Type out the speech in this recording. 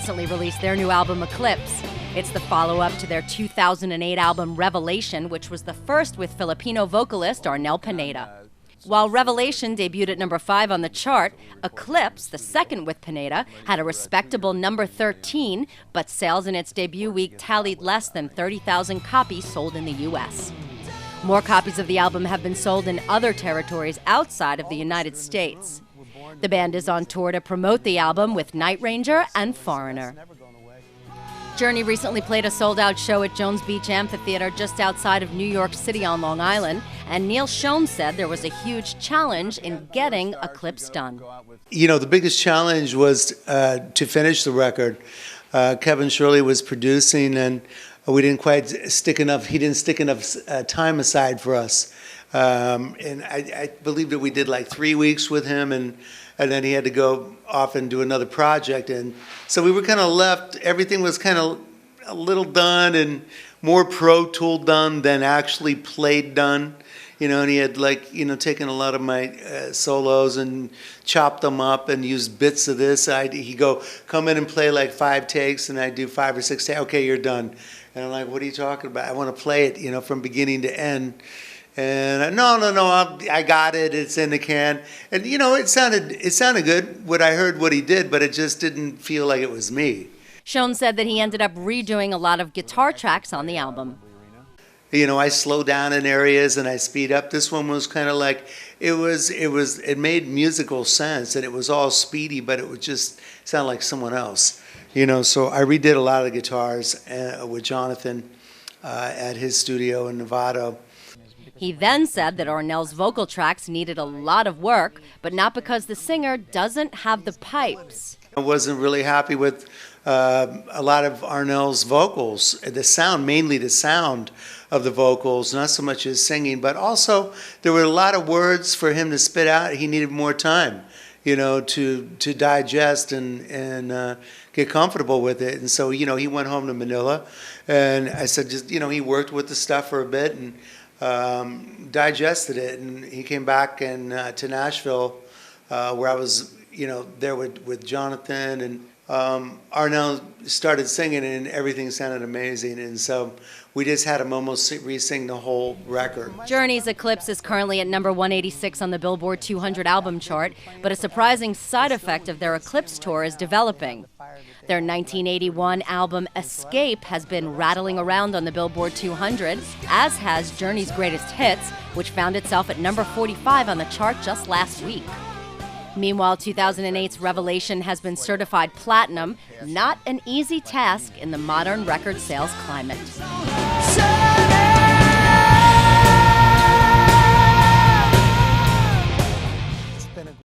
recently released their new album, Eclipse. It's the follow-up to their 2008 album, Revelation, which was the first with Filipino vocalist Arnel Pineda. While Revelation debuted at number 5 on the chart, Eclipse, the second with Pineda, had a respectable number 13, but sales in its debut week tallied less than 30,000 copies sold in the U.S. More copies of the album have been sold in other territories outside of the United States. The band is on tour to promote the album with Night Ranger and Foreigner. Journey recently played a sold-out show at Jones Beach Amphitheater just outside of New York City on Long Island, and Neal Schon said there was a huge challenge in getting Eclipse done. You know, the biggest challenge was to finish the record. Kevin Shirley was producing, and we didn't quite stick enough. He didn't stick enough time aside for us, and I believe that we did like 3 weeks with him, and then he had to go off and do another project, and so we were kind of left. Everything was kind of a little done and more Pro Tool done than actually played done. You know, and he had taken a lot of my solos and chopped them up and used bits of this. He'd go, come in and play like 5 takes, and I'd do 5 or 6 takes. Okay, you're done. And I'm like, what are you talking about? I want to play it, from beginning to end. And no, I got it. It's in the can. And it sounded good. I heard what he did, but it just didn't feel like it was me. Schon said that he ended up redoing a lot of guitar tracks on the album. I slow down in areas and I speed up. This one was kind of like it made musical sense, and it was all speedy, but it would just sound like someone else. So I redid a lot of the guitars with Jonathan at his studio in Nevada. He then said that Arnel's vocal tracks needed a lot of work, but not because the singer doesn't have the pipes. I wasn't really happy with a lot of Arnel's vocals, mainly the sound of the vocals, not so much his singing, but also there were a lot of words for him to spit out. He needed more time, to digest and get comfortable with it. And so, he went home to Manila, and I said, he worked with the stuff for a bit and digested it. And he came back to Nashville, where I was, there with Jonathan, and Arnel started singing, and everything sounded amazing. And so we just had him almost re-sing the whole record. Journey's Eclipse is currently at number 186 on the Billboard 200 album chart, but a surprising side effect of their Eclipse tour is developing. Their 1981 album Escape has been rattling around on the Billboard 200, as has Journey's Greatest Hits, which found itself at number 45 on the chart just last week. Meanwhile, 2008's Revelation has been certified platinum, not an easy task in the modern record sales climate.